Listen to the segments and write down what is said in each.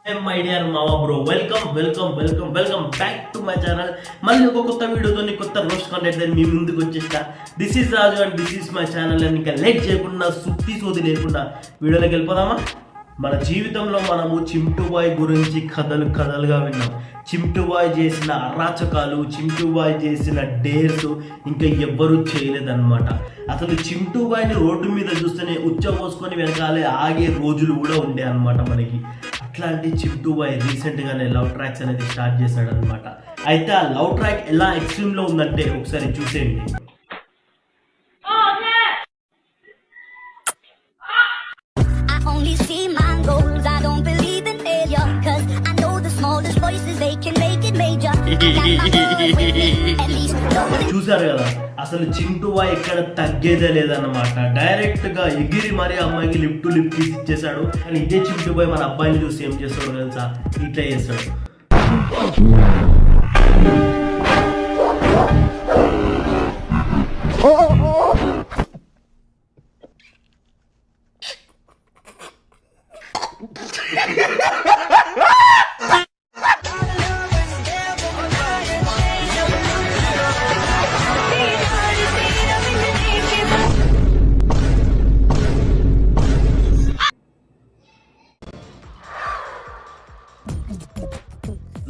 My dear మావా bro, welcome back to my channel. మళ్ళీ ఒక కొత్త వీడియోతో కొత్త రోస్ట్ కంటెంట్ మీ ముందుకు వచ్చేస్తా. This is Raju and this is my channel. And ఇంకా లేట్ చేయకుండా సుత్తి సోది లేకుండా వీడియోలోకి వెళ్ళిపోదామా? మన జీవితంలో మనము చింటూ బాయ్ గురించి కథలుగా విన్నాం. చింటూ బాయ్ చేసిన అరాచకాలు, చింటూ బాయ్ చేసిన డేర్స్ ఇంకా ఎవ్వరూ చేయలేదన్నమాట. అసలు చింటూ బాయ్ని రోడ్డు మీద చూస్తేనే ఉచ్చపోసుకొని వెనకాలే ఆగే రోజులు కూడా ఉండే అన్నమాట మనకి. అట్లాంటి చింటూ బాయ్ రీసెంట్గానే లవ్ ట్రాక్స్ అనేది స్టార్ట్ చేశాడు అనమాట. అయితే ఆ లవ్ ట్రాక్ ఎలా ఎక్స్ట్రీమ్లో ఉందంటే ఒకసారి చూసేయండి. చూసారు కదా, అసలు చింటూ బాయ్ ఎక్కడ తగ్గేదే లేదన్నమాట. డైరెక్ట్ గా ఎగిరి మరీ అమ్మాయికి లిఫ్ట్ తీసి ఇచ్చేసాడు. కానీ ఇదే చింటూ బాయ్ మన అబ్బాయిని చూసి ఏం చేస్తాడు తెలుసా? ఇట్లా చేస్తాడు.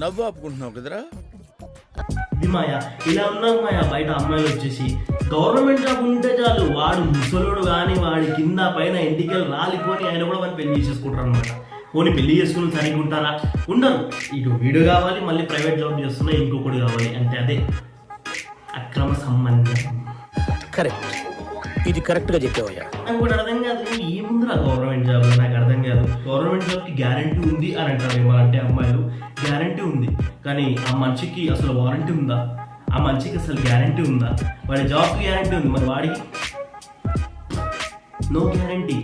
నవ్వు ఆపుకుంటున్నావు కదరా. ఇది మాయా, ఇలా ఉన్నాం మాయా. బయట అమ్మాయిలు వచ్చేసి గవర్నమెంట్ జాబ్ ఉంటే చాలు, వాడు ముసలోడు కానీ వాడి కింద పైన ఎంటికలు రాలిపోని ఆయన కూడా మనం పెళ్లి చేసేసుకుంటారు అనమాట. పోనీ పెళ్లి చేసుకుని సరిగ్గా ఉంటారా? ఉండరు. ఇటు వీడు కావాలి, మళ్ళీ ప్రైవేట్ జాబ్ చేస్తున్నా ఇంకొకటి కావాలి. అంటే అదే అక్రమ సంబంధం. కరెక్ట్, ఇది కరెక్ట్గా చెప్పావయ్యా. నాకు కూడా అర్థం కాదు, ఏముందిరా గవర్నమెంట్ జాబ్? నాకు అర్థం కాదు. గవర్నమెంట్ జాబ్కి గ్యారంటీ ఉంది అని అంటారు ఏమంటే అమ్మాయిలు. గ్యారంటీ ఉంది, కానీ ఆ మనిషికి అసలు వారంటీ ఉందా? ఆ మనిషికి అసలు గ్యారంటీ ఉందా? వాడి జాబ్కి గ్యారంటీ ఉంది, మరి వాడికి నో గ్యారంటీ.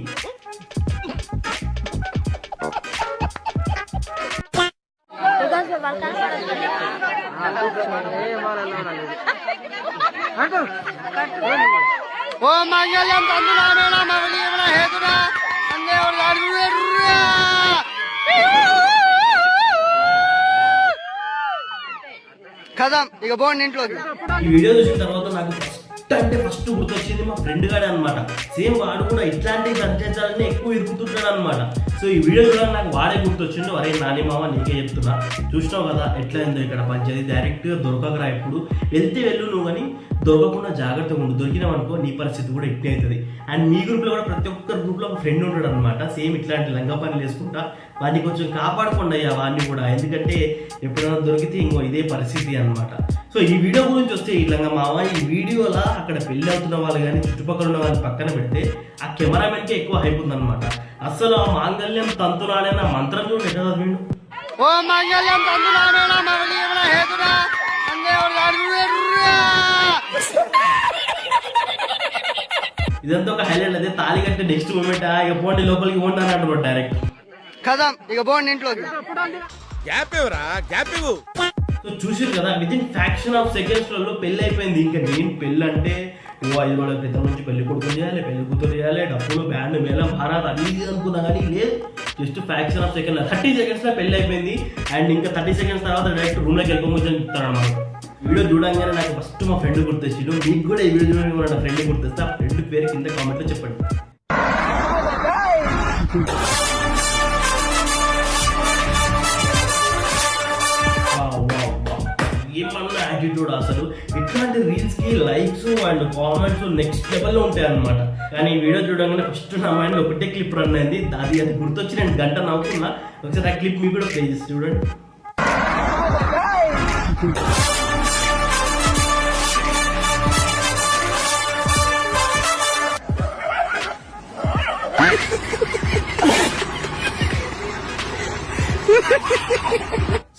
ఓ మంగళం తందునామేన మవలీయమన హేతునా అన్నేవర్ గాడురురా కదం ఇక బోండి ఇంట్లోకి. ఈ వీడియో చూసిన తర్వాత నాకు ఫస్ట్ గుర్తొచ్చింది మా ఫ్రెండ్ గాడే అనమాట. సేమ్ వాడు కూడా ఇట్లాంటి సంచరించాలని ఎక్కువ ఇరుకుతుంటాడు అనమాట. సో ఈ వీడియో కూడా నాకు వాడే గుర్తొచ్చిండు. అరే నాని మామ, నీకే చెప్తున్నా, చూసినావు కదా ఎట్లా అయిందో ఇక్కడ పంచాయతీ. డైరెక్ట్గా దొరకకరా, ఎప్పుడు వెళ్తే వెళ్ళు నువ్వు, కానీ దొరకకుండా జాగ్రత్తగా ఉండు. దొరికినామనుకో నీ పరిస్థితి కూడా ఇట్టే అవుతుంది. అండ్ మీ గ్రూప్లో కూడా ప్రతి ఒక్క గ్రూప్లో ఒక ఫ్రెండ్ ఉంటాడు అనమాట. సేమ్ ఇట్లాంటి లంగా పనులు వేసుకుంటా. వాడిని కొంచెం కాపాడుకోండి అయ్యా వాడిని కూడా, ఎందుకంటే ఎప్పుడైనా దొరికితే ఇంకో ఇదే పరిస్థితి అనమాట. సో ఈ వీడియో గురించి వస్తే ఈ లంగా మామ, ఈ వీడియోలా అక్కడ పెళ్లి అవుతున్న వాళ్ళు కానీ చుట్టుపక్కల ఉన్న వాళ్ళని పక్కన పెడితే ఆ కెమెరామెన్కే ఎక్కువ హైప్ ఉందన్నమాట. అసలు ఆ మాంగళ్యం తంతునాడైన మంత్రం చూడండి ఎట్లా చదివిండు. ఓ మంగళం తందునామేన మవలీయమన హేతునా అన్నేవర్ గాడురురా. ఇదంతా ఒక హైలైట్. అదే తాళి కట్టే నెక్స్ట్ మూమెంట్ ఇక పోండి లోపలికి పోండి అని అంటున్నాడు డైరెక్ట్. కదం ఇక బోండి ఇంట్లోకి. గ్యాప్ ఇవ్వరా, గ్యాప్ ఇవ్వు. సో చూసారు కదా, విత్ ఇన్ ఫ్యాక్షన్ ఆఫ్ సెకండ్స్లలో పెళ్ళి అయిపోయింది. ఇంకా నేను పెళ్ళి అంటే 5 రోజుల క్రితం నుంచి పెళ్లి కొడుకుని చేయాలి, పెళ్లి కూతురు చేయాలి, డబ్బులు బ్యాండ్ మేళం భారత్ అది అనుకున్నా కానీ లేదు. జస్ట్ ఫ్యాక్షన్ ఆఫ్ సెకండ్ 30 సెకండ్స్లో పెళ్ళి అయిపోయింది. అండ్ ఇంకా 30 సెకండ్స్ తర్వాత డైరెక్ట్ రూమ్లోకి వెళ్ళిపోమని చెప్తాను అన్నమాట. వీడియో చూడంగానే నాకు ఫస్ట్ మా ఫ్రెండ్ గుర్తొచ్చిండు. మీకు కూడా ఈ వీడియో చూడండి నా ఫ్రెండ్ గుర్తొస్తే ఆ ఫ్రెండ్ పేరు కింద కామెంట్లో చెప్పండి. ఏమన్నా యాటిట్యూడ్ అసలు. ఇట్లాంటి రీల్స్కి లైక్స్ అండ్ కామెంట్స్ నెక్స్ట్ లెవెల్లో ఉంటాయి అనమాట. కానీ ఈ వీడియో చూడగానే ఫస్ట్ నా మైండ్లో ఒకటే క్లిప్ రన్ అయింది. అది గుర్తొచ్చి నేను గంట నవ్వుతున్నా. ఒకసారి ఆ క్లిప్ మీకు కూడా ప్లే చేసి చూడండి.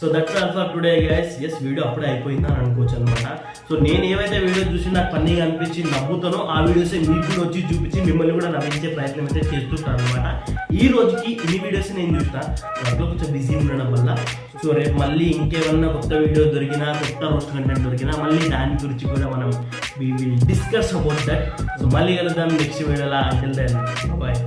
So that's all for today guys. Yes, video అప్పుడే అయిపోయిందని అనుకోవచ్చు అనమాట. సో నేను ఏవైతే వీడియో చూసి నాకు ఫన్నీగా అనిపించి నవ్వుతానో ఆ వీడియోస్ మీకు కూడా వచ్చి చూపించి మిమ్మల్ని కూడా నవ్వించే ప్రయత్నం అయితే చేస్తుంటాను అనమాట. ఈ రోజుకి ఇన్ని వీడియోస్ నేను చూసిన వాటిలో కొంచెం బిజీ ఉండడం వల్ల. సో రేపు మళ్ళీ ఇంకేమన్నా కొత్త వీడియో దొరికినా, కొత్త రోస్ట్ కంటెంట్ దొరికినా మళ్ళీ దాని గురించి కూడా మనం we will discuss about that. So మళ్ళీ కలుద్దాం నెక్స్ట్ వీడియోలో. Until then bye.